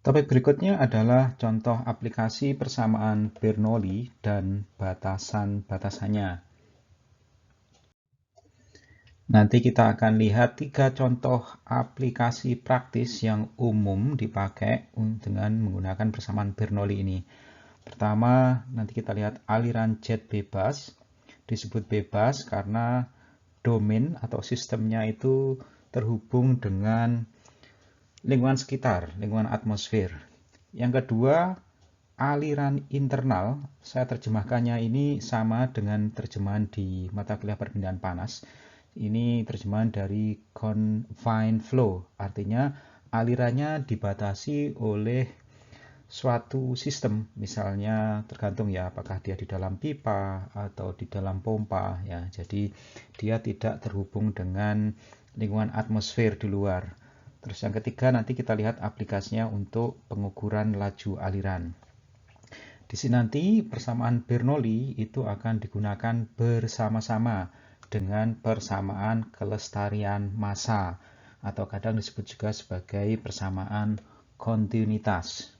Topik berikutnya adalah contoh aplikasi persamaan Bernoulli dan batasan-batasannya. Nanti kita akan lihat 3 contoh aplikasi praktis yang umum dipakai dengan menggunakan persamaan Bernoulli ini. Pertama, nanti kita lihat aliran jet bebas. Disebut bebas karena domain atau sistemnya itu terhubung dengan lingkungan sekitar, lingkungan atmosfer. Yang kedua, aliran internal, saya terjemahkannya ini sama dengan terjemahan di mata kuliah perpindahan panas. Ini terjemahan dari confined flow, artinya alirannya dibatasi oleh suatu sistem, misalnya tergantung ya apakah dia di dalam pipa atau di dalam pompa ya. Jadi dia tidak terhubung dengan lingkungan atmosfer di luar. Terus yang ketiga nanti kita lihat aplikasinya untuk pengukuran laju aliran. Di sini nanti persamaan Bernoulli itu akan digunakan bersama-sama dengan persamaan kelestarian massa atau kadang disebut juga sebagai persamaan kontinuitas.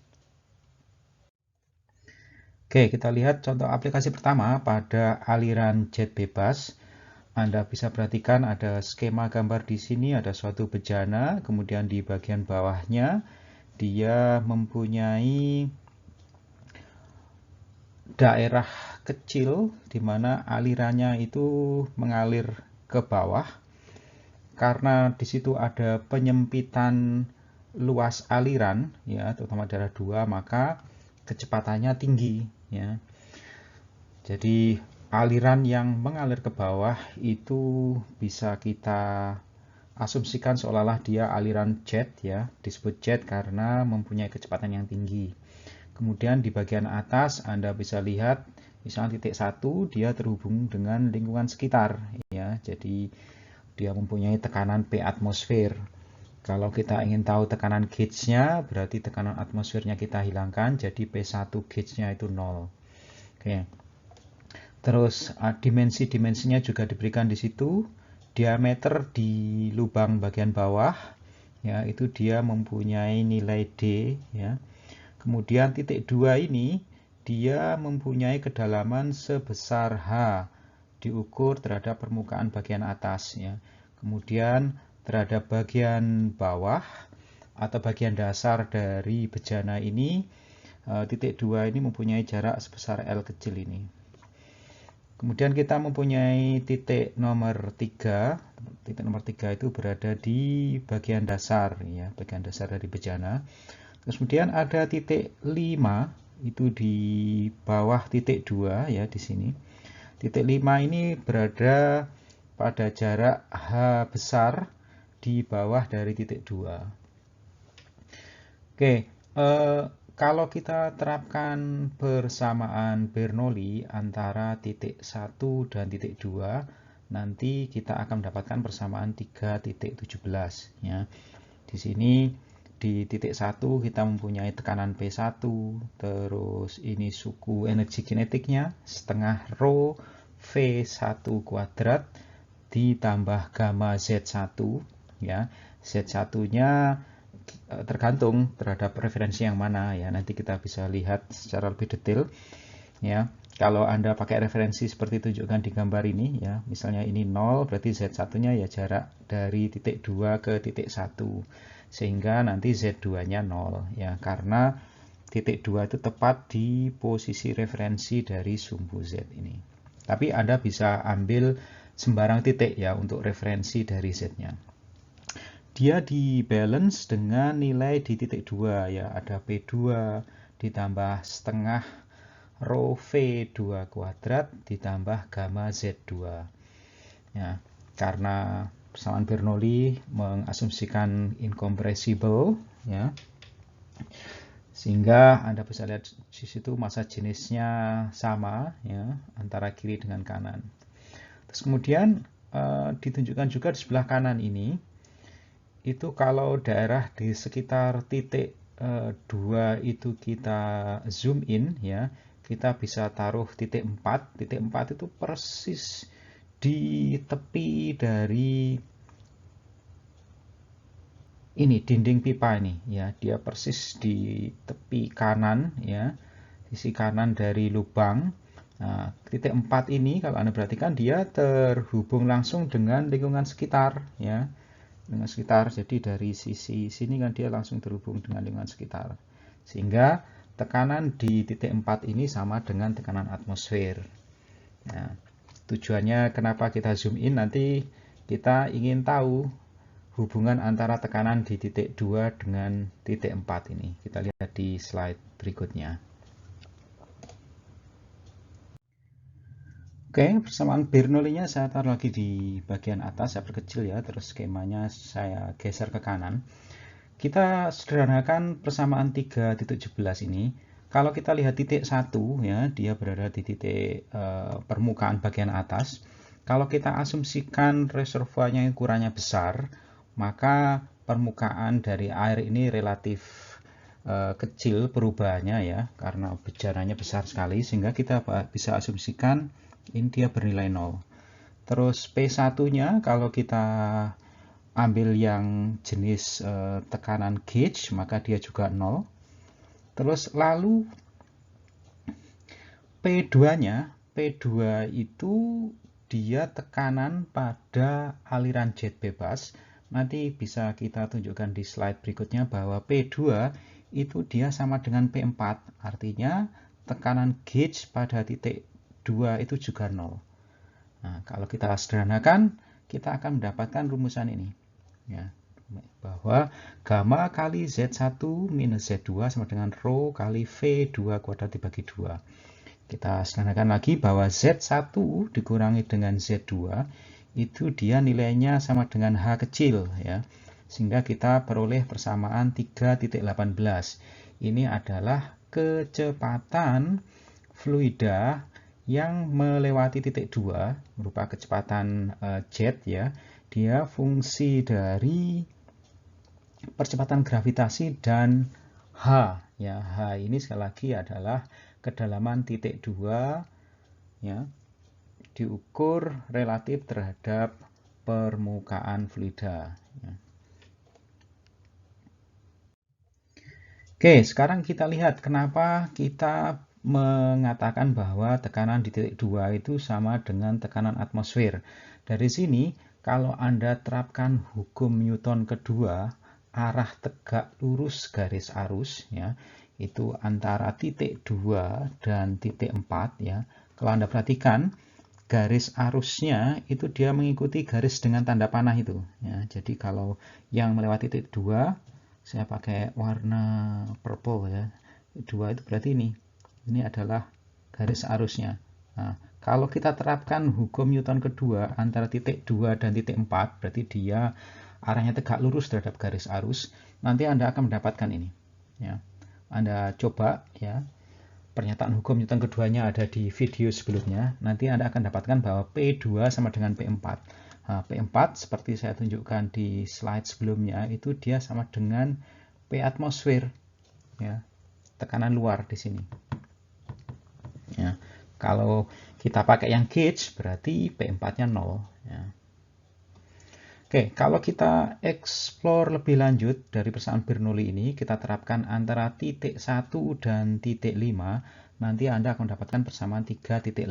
Oke, kita lihat contoh aplikasi pertama pada aliran jet bebas. Anda bisa perhatikan ada skema gambar di sini, ada suatu bejana, kemudian di bagian bawahnya dia mempunyai daerah kecil di mana alirannya itu mengalir ke bawah. Karena di situ ada penyempitan luas aliran ya, terutama daerah 2, maka kecepatannya tinggi ya. Jadi aliran yang mengalir ke bawah itu bisa kita asumsikan seolah-olah dia aliran jet ya, disebut jet karena mempunyai kecepatan yang tinggi. Kemudian di bagian atas Anda bisa lihat misalnya titik 1 dia terhubung dengan lingkungan sekitar ya. Jadi dia mempunyai tekanan P atmosfer. Kalau kita ingin tahu tekanan gauge-nya berarti tekanan atmosfernya kita hilangkan, jadi P1 gauge-nya itu 0. Oke. Terus dimensi-dimensinya juga diberikan di situ. Diameter di lubang bagian bawah ya itu dia mempunyai nilai D ya. Kemudian titik 2 ini dia mempunyai kedalaman sebesar H diukur terhadap permukaan bagian atas ya. Kemudian terhadap bagian bawah atau bagian dasar dari bejana ini titik 2 ini mempunyai jarak sebesar L kecil ini. Kemudian kita mempunyai titik nomor 3. Titik nomor 3 itu berada di bagian dasar ya, bagian dasar dari bejana. Terus kemudian ada titik 5 itu di bawah titik 2 ya di sini. Titik 5 ini berada pada jarak H besar di bawah dari titik 2. Oke, kalau kita terapkan persamaan Bernoulli antara titik 1 dan titik 2, nanti kita akan mendapatkan persamaan 3.17 ya. Di sini di titik 1 kita mempunyai tekanan P1, terus ini suku energi kinetiknya setengah rho V1 kuadrat ditambah gamma Z1 ya. Z1-nya tergantung terhadap referensi yang mana ya. Nanti kita bisa lihat secara lebih detail ya. Kalau Anda pakai referensi seperti tunjukkan di gambar ini ya, misalnya ini 0 berarti Z1-nya ya jarak dari titik 2 ke titik 1. Sehingga nanti Z2-nya 0 ya, karena titik 2 itu tepat di posisi referensi dari sumbu Z ini. Tapi Anda bisa ambil sembarang titik ya untuk referensi dari Z-nya. Dia di balance dengan nilai di titik 2 ya, ada P2 ditambah setengah rho V2 kuadrat ditambah gamma Z2 ya. Karena persamaan Bernoulli mengasumsikan incompressible ya, sehingga Anda bisa lihat di situ massa jenisnya sama ya antara kiri dengan kanan. Terus kemudian ditunjukkan juga di sebelah kanan ini itu kalau daerah di sekitar titik 2 itu kita zoom in ya, kita bisa taruh titik 4. Titik 4 itu persis di tepi dari ini dinding pipa ini ya, dia persis di tepi kanan ya, sisi kanan dari lubang. Nah, titik 4 ini kalau Anda perhatikan dia terhubung langsung dengan lingkungan sekitar ya, dengan sekitar. Jadi dari sisi sini kan dia langsung terhubung dengan lingkungan sekitar. Sehingga tekanan di titik 4 ini sama dengan tekanan atmosfer. Nah, tujuannya kenapa kita zoom in, nanti kita ingin tahu hubungan antara tekanan di titik 2 dengan titik 4 ini. Kita lihat di slide berikutnya. Oke, persamaan Bernoulli-nya saya taruh lagi di bagian atas, saya perkecil ya, terus skemanya saya geser ke kanan. Kita sederhanakan persamaan 3.17 ini. Kalau kita lihat titik 1 ya, dia berada di titik permukaan bagian atas. Kalau kita asumsikan reservoirnya yang ukurannya besar, maka permukaan dari air ini relatif kecil perubahannya ya, karena bejananya besar sekali, sehingga kita bisa asumsikan ini dia bernilai 0. Terus P1-nya kalau kita ambil yang jenis tekanan gauge, maka dia juga 0. Terus lalu P2-nya, P2 itu dia tekanan pada aliran jet bebas. Nanti bisa kita tunjukkan di slide berikutnya bahwa P2 itu dia sama dengan P4. Artinya tekanan gauge pada titik 2 itu juga 0. Nah, kalau kita sederhanakan, kita akan mendapatkan rumusan ini. Ya, bahwa gamma kali Z1 minus Z2 sama dengan rho kali V2 kuadrat dibagi 2. Kita sederhanakan lagi bahwa Z1 dikurangi dengan Z2 itu dia nilainya sama dengan H kecil ya. Sehingga kita peroleh persamaan 3.18. Ini adalah kecepatan fluida yang melewati titik 2 berupa kecepatan jet ya. Dia fungsi dari percepatan gravitasi dan H ya. H ini sekali lagi adalah kedalaman titik 2 ya, diukur relatif terhadap permukaan fluida ya. Oke, sekarang kita lihat kenapa kita mengatakan bahwa tekanan di titik 2 itu sama dengan tekanan atmosfer. Dari sini, kalau Anda terapkan hukum Newton kedua, arah tegak lurus garis arus, ya, itu antara titik 2 dan titik 4, ya. Kalau Anda perhatikan, garis arusnya itu dia mengikuti garis dengan tanda panah itu. Ya. Jadi kalau yang melewati titik 2, saya pakai warna purple ya. 2 itu berarti ini. Ini adalah garis arusnya. Nah, kalau kita terapkan hukum Newton kedua antara titik 2 dan titik 4, berarti dia arahnya tegak lurus terhadap garis arus. Nanti Anda akan mendapatkan ini. Ya. Anda coba ya. Pernyataan hukum Newton keduanya ada di video sebelumnya. Nanti Anda akan dapatkan bahwa P2 sama dengan P4. Nah, P4 seperti saya tunjukkan di slide sebelumnya itu dia sama dengan P atmosfer. Ya. Tekanan luar di sini. Ya. Kalau kita pakai yang gauge berarti P4-nya 0. Ya. Oke, kalau kita explore lebih lanjut dari persamaan Bernoulli ini, kita terapkan antara titik 1 dan titik 5, nanti Anda akan mendapatkan persamaan 3.18.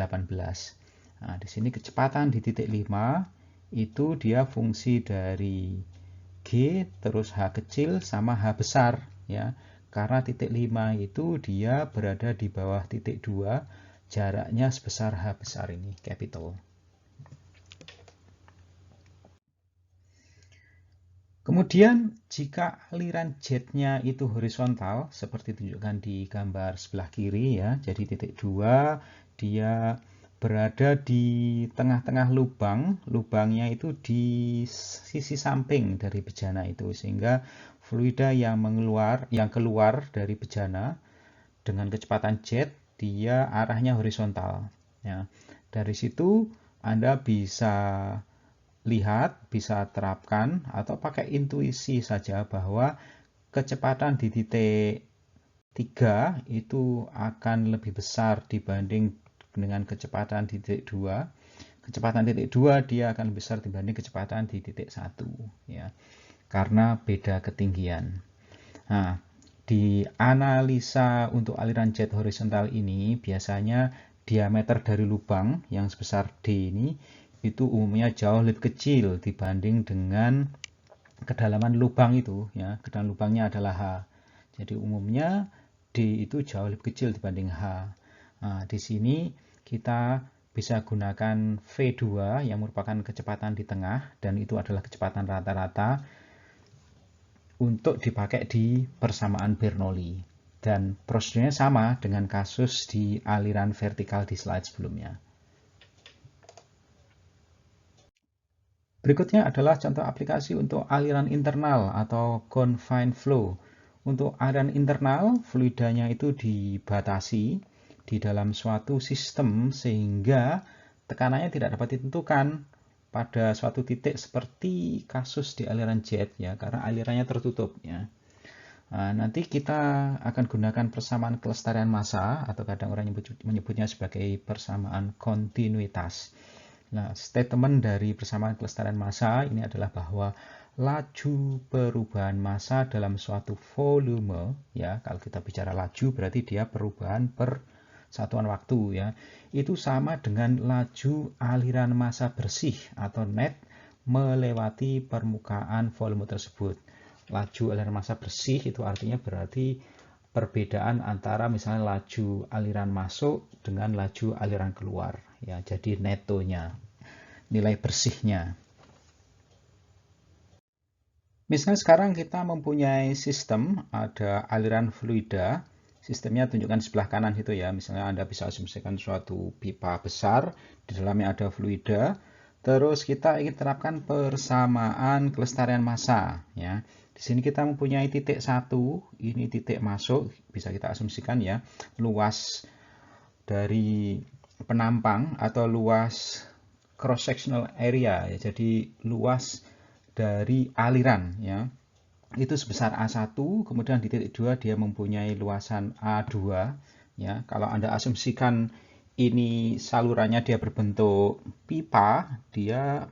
Nah, di sini kecepatan di titik 5 itu dia fungsi dari G terus H kecil sama H besar ya. Karena titik 5 itu dia berada di bawah titik 2, jaraknya sebesar H besar ini, capital. Kemudian jika aliran jetnya itu horizontal, seperti ditunjukkan di gambar sebelah kiri ya, jadi titik 2 dia berada di tengah-tengah lubang, lubangnya itu di sisi samping dari bejana itu, sehingga fluida yang keluar dari bejana dengan kecepatan jet, dia arahnya horizontal. Ya. Dari situ Anda bisa lihat, bisa terapkan, atau pakai intuisi saja bahwa kecepatan di titik 3 itu akan lebih besar dibanding dengan kecepatan di titik 2. Kecepatan titik 2 dia akan lebih besar dibanding kecepatan di titik 1. Ya. karena beda ketinggian. Nah, di analisa untuk aliran jet horizontal ini biasanya diameter dari lubang yang sebesar D ini itu umumnya jauh lebih kecil dibanding dengan kedalaman lubang itu ya. Kedalaman lubangnya adalah H. Jadi umumnya D itu jauh lebih kecil dibanding H. Nah, di sini kita bisa gunakan V2 yang merupakan kecepatan di tengah dan itu adalah kecepatan rata-rata untuk dipakai di persamaan Bernoulli. Dan prosedurnya sama dengan kasus di aliran vertikal di slide sebelumnya. Berikutnya adalah contoh aplikasi untuk aliran internal atau confined flow. Untuk aliran internal, fluidanya itu dibatasi di dalam suatu sistem sehingga tekanannya tidak dapat ditentukan pada suatu titik seperti kasus di aliran jet ya, karena alirannya tertutup ya. Nah, nanti kita akan gunakan persamaan kelestarian massa atau kadang orang menyebutnya sebagai persamaan kontinuitas. Nah, statement dari persamaan kelestarian massa ini adalah bahwa laju perubahan massa dalam suatu volume ya, kalau kita bicara laju berarti dia perubahan per satuan waktu ya, itu sama dengan laju aliran massa bersih atau net melewati permukaan volume tersebut. Laju aliran massa bersih itu artinya berarti perbedaan antara misalnya laju aliran masuk dengan laju aliran keluar ya, jadi netonya, nilai bersihnya. Misalnya sekarang kita mempunyai sistem, ada aliran fluida, sistemnya tunjukkan sebelah kanan itu ya, misalnya Anda bisa asumsikan suatu pipa besar, di dalamnya ada fluida, terus kita ingin terapkan persamaan kelestarian massa ya. Di sini kita mempunyai titik 1, ini titik masuk, bisa kita asumsikan ya, luas dari penampang atau luas cross sectional area ya, jadi luas dari aliran ya, itu sebesar A1, kemudian di titik 2 dia mempunyai luasan A2 ya. Kalau Anda asumsikan ini salurannya dia berbentuk pipa, dia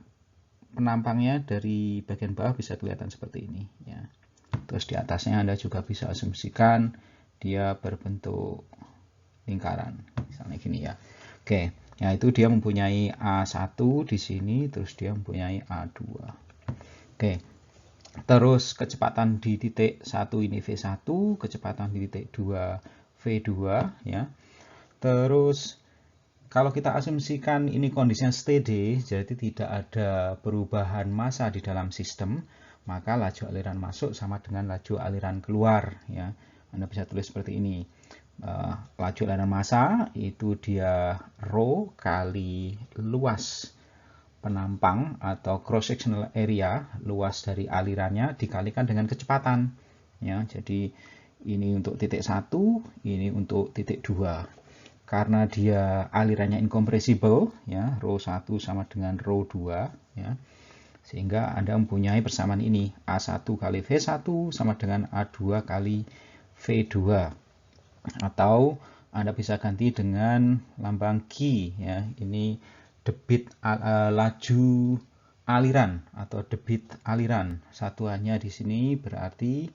penampangnya dari bagian bawah bisa kelihatan seperti ini ya. Terus di atasnya Anda juga bisa asumsikan dia berbentuk lingkaran misalnya gini ya. Oke, ya itu dia mempunyai A1 di sini, terus dia mempunyai A2. Oke, terus kecepatan di titik 1 ini V1, kecepatan di titik 2 V2 ya. Terus kalau kita asumsikan ini kondisinya steady, jadi tidak ada perubahan massa di dalam sistem, maka laju aliran masuk sama dengan laju aliran keluar ya. Anda bisa tulis seperti ini. Laju aliran massa itu dia rho kali luas penampang atau cross sectional area, luas dari alirannya dikalikan dengan kecepatan ya. Jadi ini untuk titik 1, ini untuk titik 2. Karena dia alirannya incompressible ya, rho 1 sama dengan rho 2 ya. Sehingga Anda mempunyai persamaan ini, A1 kali V1 sama dengan A2 kali V2. Atau Anda bisa ganti dengan lambang Q ya. Ini debit laju aliran atau debit aliran. Satuannya di sini berarti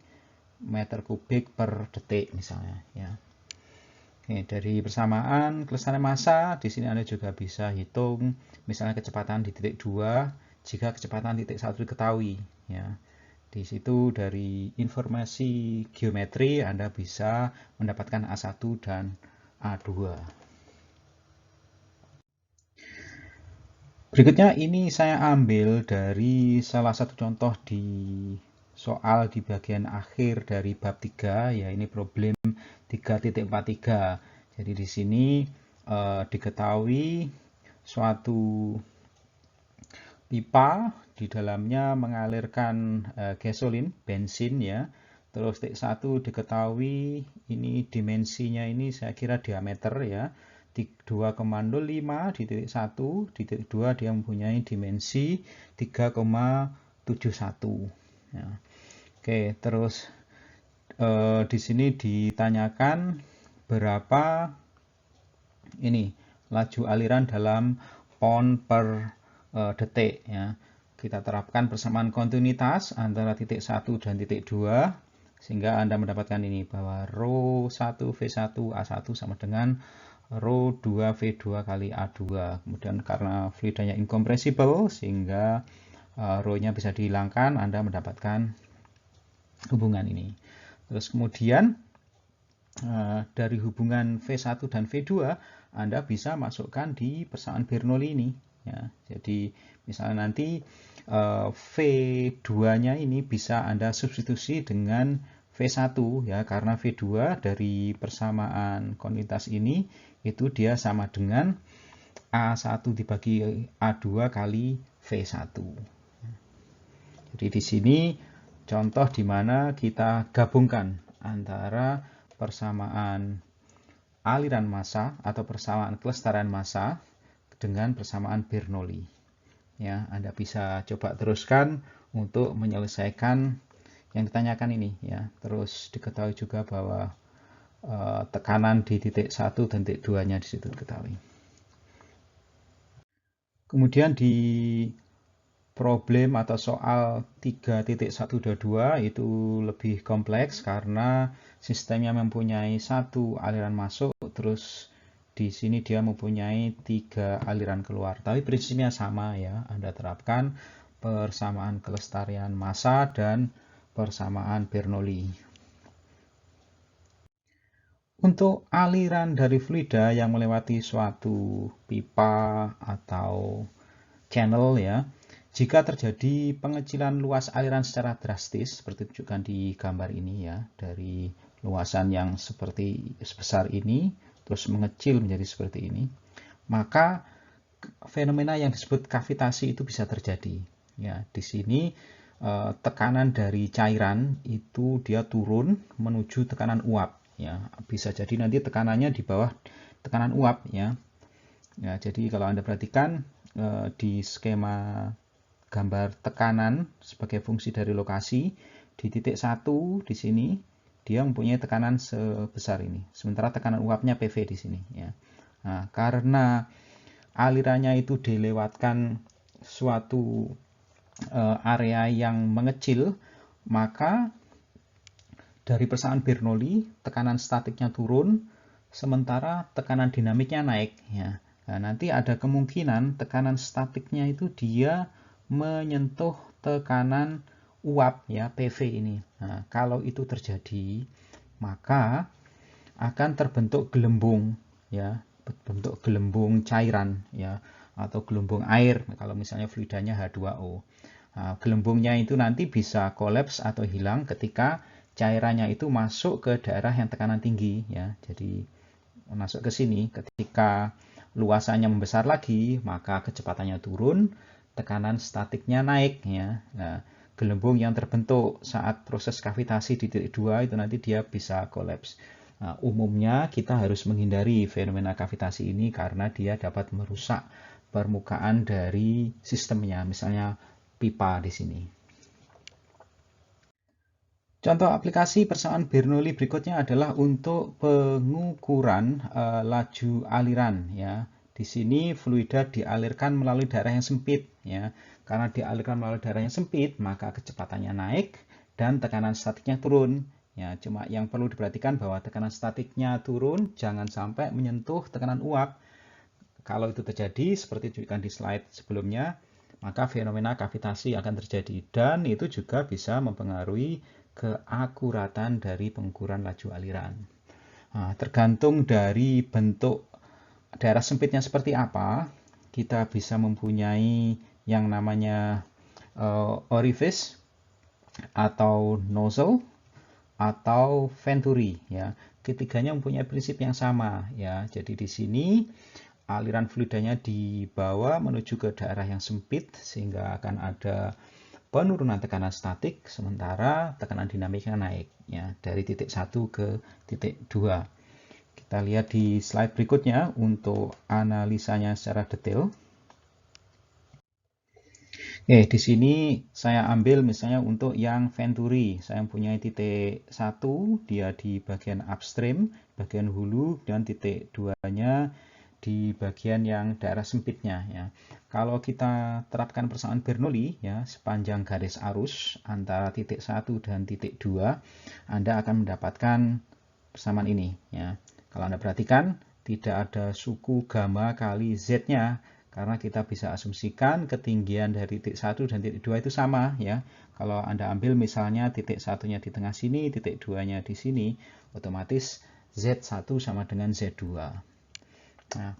meter kubik per detik misalnya ya. Oke, dari persamaan kelestarian massa di sini Anda juga bisa hitung misalnya kecepatan di titik 2 jika kecepatan titik 1 diketahui ya. Di situ dari informasi geometri Anda bisa mendapatkan A1 dan A2. Berikutnya ini saya ambil dari salah satu contoh di soal di bagian akhir dari bab 3 ya, ini problem 3.43. Jadi di sini diketahui suatu pipa di dalamnya mengalirkan gasolin, bensin ya. Terus titik 1 diketahui ini dimensinya ini saya kira diameter ya. 2,05 di titik 1, di titik 2 dia mempunyai dimensi 3,71 ya. Oke, terus di sini ditanyakan berapa ini laju aliran dalam pound per detik ya. kita terapkan persamaan kontinuitas antara titik 1 dan titik 2, sehingga Anda mendapatkan ini, bahwa rho 1 V1 A1 sama dengan rho 2 V2 kali A2. Kemudian karena fluidanya incompressible, sehingga rho-nya bisa dihilangkan, Anda mendapatkan hubungan ini. Terus kemudian dari hubungan V1 dan V2, Anda bisa masukkan di persamaan Bernoulli ini. Ya, jadi misalnya nanti V2-nya ini bisa Anda substitusi dengan V1 ya, karena V2 dari persamaan kontinuitas ini itu dia sama dengan A1 dibagi A2 kali V1. Jadi di sini contoh di mana kita gabungkan antara persamaan aliran massa atau persamaan kelestarian massa dengan persamaan Bernoulli. Ya, Anda bisa coba teruskan untuk menyelesaikan yang ditanyakan ini ya. Terus diketahui juga bahwa tekanan di titik 1 dan titik 2-nya di situ diketahui. Kemudian di problem atau soal 3.122 itu lebih kompleks karena sistemnya mempunyai satu aliran masuk, terus di sini dia mempunyai 3 aliran keluar. Tapi prinsipnya sama ya, Anda terapkan persamaan kelestarian massa dan persamaan Bernoulli. Untuk aliran dari fluida yang melewati suatu pipa atau channel ya, jika terjadi pengecilan luas aliran secara drastis, seperti ditunjukkan di gambar ini ya, dari luasan yang seperti sebesar ini, terus mengecil menjadi seperti ini, maka fenomena yang disebut kavitasi itu bisa terjadi. Ya, di sini tekanan dari cairan itu dia turun menuju tekanan uap. Ya, bisa jadi nanti tekanannya di bawah tekanan uap ya. Ya, jadi kalau Anda perhatikan di skema gambar tekanan sebagai fungsi dari lokasi, di titik 1 di sini dia mempunyai tekanan sebesar ini, sementara tekanan uapnya PV di sini ya. Nah, karena alirannya itu dilewatkan suatu area yang mengecil, maka dari persamaan Bernoulli tekanan statiknya turun, sementara tekanan dinamiknya naik ya. Nah, nanti ada kemungkinan tekanan statiknya itu dia menyentuh tekanan uap ya, PV ini. Nah, kalau itu terjadi, maka akan terbentuk gelembung ya, bentuk gelembung cairan ya, atau gelembung air kalau misalnya fluidanya H2O. Nah, gelembungnya itu nanti bisa kolaps atau hilang ketika cairannya itu masuk ke daerah yang tekanan tinggi ya. Jadi masuk ke sini, ketika luasannya membesar lagi, maka kecepatannya turun, tekanan statiknya naik ya. Nah, gelembung yang terbentuk saat proses kavitasi di titik 2 itu nanti dia bisa kolaps. Nah, umumnya kita harus menghindari fenomena kavitasi ini karena dia dapat merusak permukaan dari sistemnya, misalnya pipa di sini. Contoh aplikasi persamaan Bernoulli berikutnya adalah untuk pengukuran laju aliran ya. Di sini fluida dialirkan melalui daerah yang sempit ya. Karena dialirkan melalui daerah yang sempit, maka kecepatannya naik dan tekanan statiknya turun. Ya, cuma yang perlu diperhatikan bahwa tekanan statiknya turun jangan sampai menyentuh tekanan uap. Kalau itu terjadi seperti ditunjukkan di slide sebelumnya, maka fenomena kavitasi akan terjadi dan itu juga bisa mempengaruhi keakuratan dari pengukuran laju aliran. Nah, tergantung dari bentuk daerah sempitnya seperti apa, kita bisa mempunyai yang namanya orifice atau nozzle atau venturi ya. Ketiganya mempunyai prinsip yang sama ya. Jadi di sini aliran fluidanya dibawa menuju ke daerah yang sempit sehingga akan ada penurunan tekanan statik, sementara tekanan dinamiknya naik ya, dari titik 1 ke titik 2. Kita lihat di slide berikutnya untuk analisanya secara detail. Di sini saya ambil misalnya untuk yang venturi, saya mempunyai titik 1, dia di bagian upstream, bagian hulu, dan titik 2-nya di bagian yang daerah sempitnya ya. Kalau kita terapkan persamaan Bernoulli ya, sepanjang garis arus antara titik 1 dan titik 2, Anda akan mendapatkan persamaan ini ya. Kalau Anda perhatikan, tidak ada suku gamma kali Z-nya, karena kita bisa asumsikan ketinggian dari titik 1 dan titik 2 itu sama ya. Kalau Anda ambil misalnya titik 1-nya di tengah sini, titik 2-nya di sini, otomatis Z1 sama dengan Z2. Nah,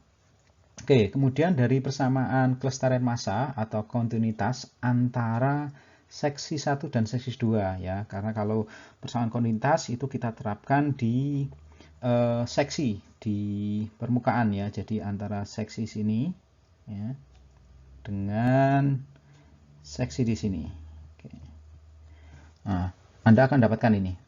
oke, kemudian dari persamaan kelestarian massa atau kontinuitas antara seksi 1 dan seksi 2 ya. Karena kalau persamaan kontinuitas itu kita terapkan di seksi di permukaan ya. Jadi antara seksi sini ya dengan seksi di sini. Oke. Nah, Anda akan dapatkan ini.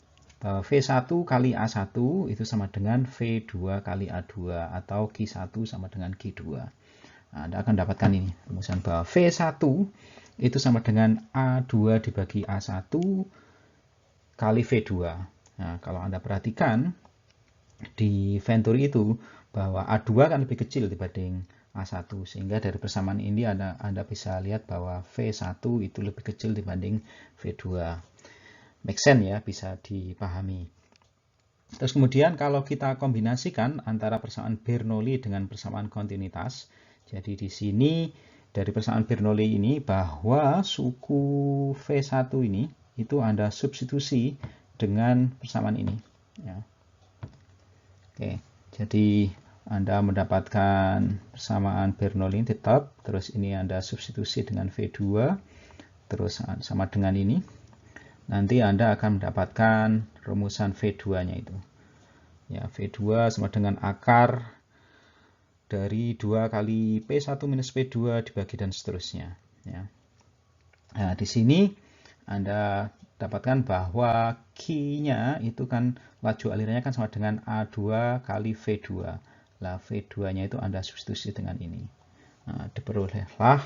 V1 kali A1 itu sama dengan V2 kali A2 atau Q1 sama dengan Q2. Nah, Anda akan dapatkan ini rumusan bahwa V1 itu sama dengan A2 dibagi A1 kali V2. Nah, kalau Anda perhatikan di Venturi itu bahwa A2 kan lebih kecil dibanding A1, sehingga dari persamaan ini Anda bisa lihat bahwa V1 itu lebih kecil dibanding V2. Make sense ya, bisa dipahami. Terus kemudian kalau kita kombinasikan antara persamaan Bernoulli dengan persamaan kontinuitas, jadi di sini dari persamaan Bernoulli ini bahwa suku V1 ini itu Anda substitusi dengan persamaan ini ya. Oke, jadi Anda mendapatkan persamaan Bernoulli tetap, terus ini Anda substitusi dengan V2, terus sama dengan ini. Nanti Anda akan mendapatkan rumusan V2-nya itu. Ya, V2 sama dengan akar dari 2 kali P1 minus P2 dibagi dan seterusnya. Ya. Nah, di sini Anda dapatkan bahwa Q-nya itu kan laju alirannya kan sama dengan A2 kali V2. Lah, V2-nya itu Anda substitusi dengan ini. Nah, diperolehlah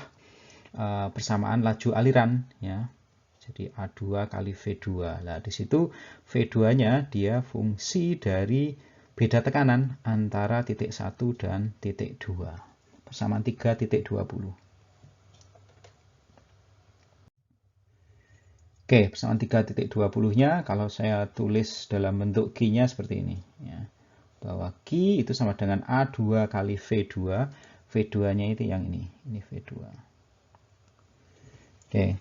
persamaan laju aliran ya. Jadi A2 kali V2. Nah, di situ V2-nya dia fungsi dari beda tekanan antara titik 1 dan titik 2. Persamaan 3.20. Oke, persamaan 3.20-nya kalau saya tulis dalam bentuk Q-nya seperti ini. Ya. Bahwa Q itu sama dengan A2 kali V2. V2-nya itu yang ini. Ini V2. Oke.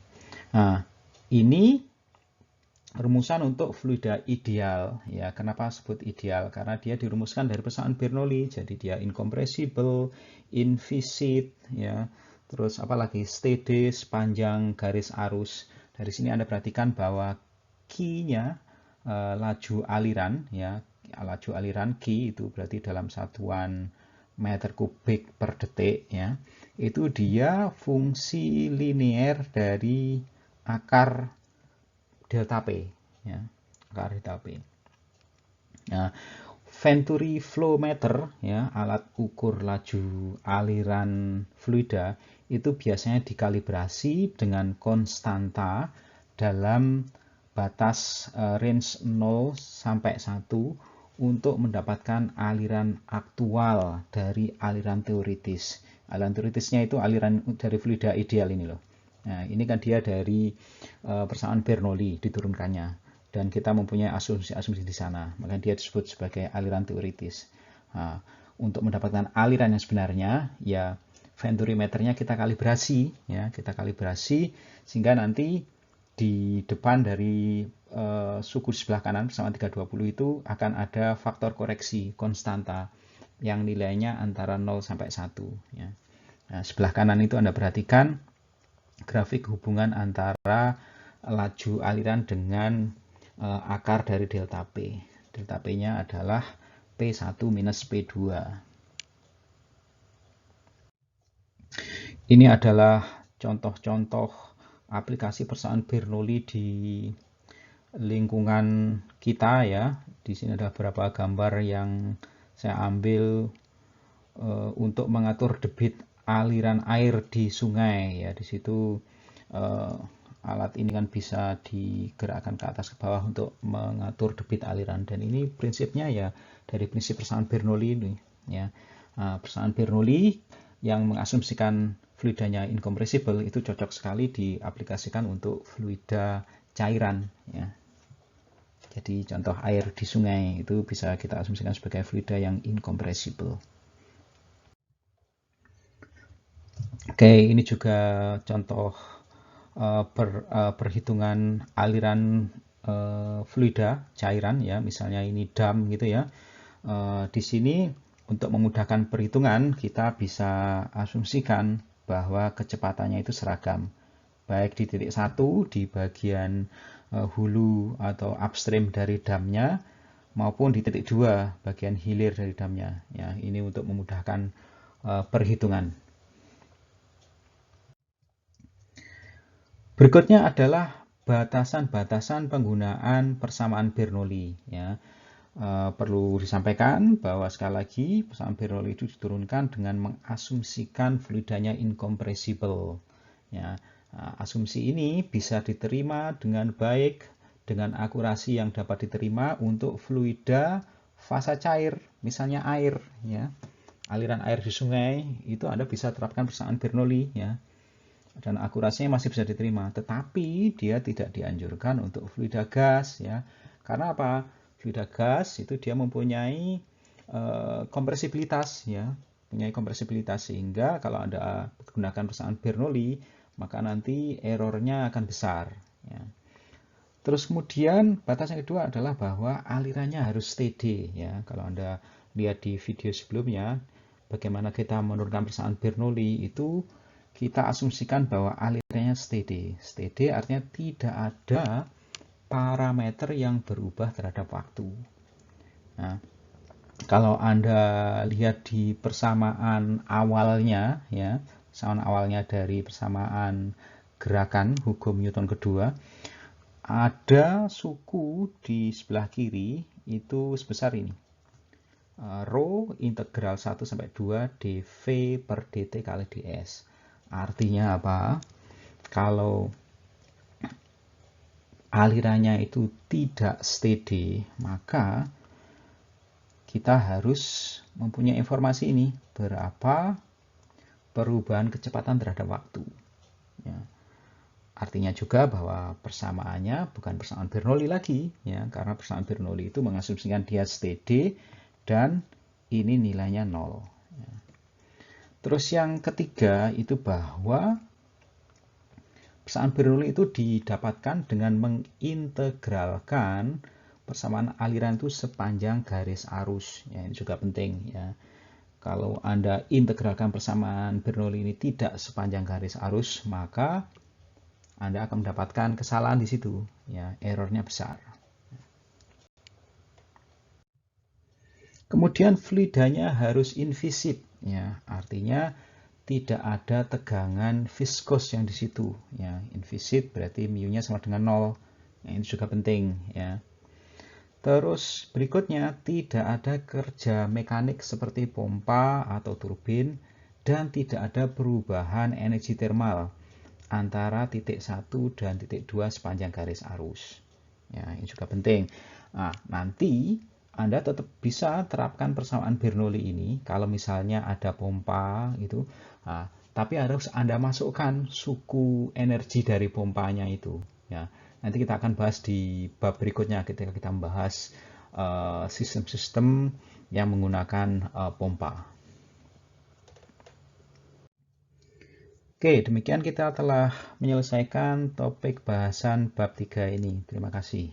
Nah, ini rumusan untuk fluida ideal ya. Kenapa sebut ideal? Karena dia dirumuskan dari persamaan Bernoulli, jadi dia incompressible, inviscid ya. Terus apalagi steady sepanjang garis arus. Dari sini Anda perhatikan bahwa Q-nya laju aliran ya. Laju aliran Q itu berarti dalam satuan meter kubik per detik ya. Itu dia fungsi linear dari akar delta P ya, akar delta P. Nah, Venturi flow meter ya, alat ukur laju aliran fluida itu biasanya dikalibrasi dengan konstanta dalam batas range 0 sampai 1 untuk mendapatkan aliran aktual dari aliran teoritis. Aliran teoritisnya itu aliran dari fluida ideal ini loh. Nah, ini kan dia dari persamaan Bernoulli diturunkannya, dan kita mempunyai asumsi-asumsi di sana, maka dia disebut sebagai aliran teoritis. Nah, untuk mendapatkan aliran yang sebenarnya, ya Venturi meternya kita kalibrasi, ya kita kalibrasi sehingga nanti di depan dari suku di sebelah kanan persamaan 320 itu akan ada faktor koreksi konstanta yang nilainya antara 0 sampai 1. Ya. Nah, sebelah kanan itu Anda perhatikan grafik hubungan antara laju aliran dengan akar dari delta P. Delta P-nya adalah P1 minus P2. Ini adalah contoh-contoh aplikasi persamaan Bernoulli di lingkungan kita ya. Di sini ada beberapa gambar yang saya ambil untuk mengatur debit aliran air di sungai ya. Di situ alat ini kan bisa digerakkan ke atas ke bawah untuk mengatur debit aliran, dan ini prinsipnya ya dari prinsip persamaan Bernoulli ini ya. Persamaan Bernoulli yang mengasumsikan fluidanya incompressible itu cocok sekali diaplikasikan untuk fluida cairan, ya. Jadi contoh air di sungai itu bisa kita asumsikan sebagai fluida yang incompressible. Oke, ini juga contoh perhitungan aliran fluida cairan, ya. Misalnya ini dam gitu, ya. Di sini untuk memudahkan perhitungan kita bisa asumsikan bahwa kecepatannya itu seragam, baik di titik 1 di bagian hulu atau upstream dari damnya, maupun di titik 2 bagian hilir dari damnya, ya. Ini untuk memudahkan perhitungan. Berikutnya adalah batasan-batasan penggunaan persamaan Bernoulli, ya. Perlu disampaikan bahwa sekali lagi persamaan Bernoulli itu diturunkan dengan mengasumsikan fluidanya incompressible, ya. Asumsi ini bisa diterima dengan baik dengan akurasi yang dapat diterima untuk fluida fasa cair, misalnya air, ya. Aliran air di sungai itu Anda bisa terapkan persamaan Bernoulli, ya. Dan akurasinya masih bisa diterima, tetapi dia tidak dianjurkan untuk fluida gas, ya. Karena apa? Fluida gas itu dia mempunyai kompresibilitas, ya, mempunyai kompresibilitas, sehingga kalau Anda gunakan persamaan Bernoulli maka nanti errornya akan besar, ya. Terus kemudian batas yang kedua adalah bahwa alirannya harus steady, ya. Kalau Anda lihat di video sebelumnya bagaimana kita menurunkan persamaan Bernoulli, itu kita asumsikan bahwa alirannya steady. Steady artinya tidak ada parameter yang berubah terhadap waktu. Nah, kalau Anda lihat di persamaan awalnya, ya, persamaan awalnya dari persamaan gerakan hukum Newton kedua, ada suku di sebelah kiri itu sebesar ini. Rho integral 1 sampai 2 dV per dt kali ds. Artinya apa? Kalau alirannya itu tidak steady, maka kita harus mempunyai informasi ini, berapa perubahan kecepatan terhadap waktu, ya. Artinya juga bahwa persamaannya bukan persamaan Bernoulli lagi, ya, karena persamaan Bernoulli itu mengasumsikan dia steady dan ini nilainya 0. Ya. Terus yang ketiga itu bahwa persamaan Bernoulli itu didapatkan dengan mengintegralkan persamaan aliran itu sepanjang garis arus, ya. Ini juga penting, ya. Kalau Anda integralkan persamaan Bernoulli ini tidak sepanjang garis arus, maka Anda akan mendapatkan kesalahan di situ, ya, errornya besar. Kemudian fluidanya harus inviscid, ya, artinya tidak ada tegangan viskos yang di situ, ya. Inviscid berarti mu-nya sama dengan 0. Nah, ini juga penting, ya. Terus berikutnya tidak ada kerja mekanik seperti pompa atau turbin, dan tidak ada perubahan energi termal antara titik 1 dan titik 2 sepanjang garis arus. Ya, ini juga penting. Nah, nanti Anda tetap bisa terapkan persamaan Bernoulli ini kalau misalnya ada pompa itu. Nah, tapi harus Anda masukkan suku energi dari pompanya itu, ya. Nanti kita akan bahas di bab berikutnya ketika kita membahas sistem-sistem yang menggunakan pompa. Oke, demikian kita telah menyelesaikan topik bahasan bab 3 ini. Terima kasih.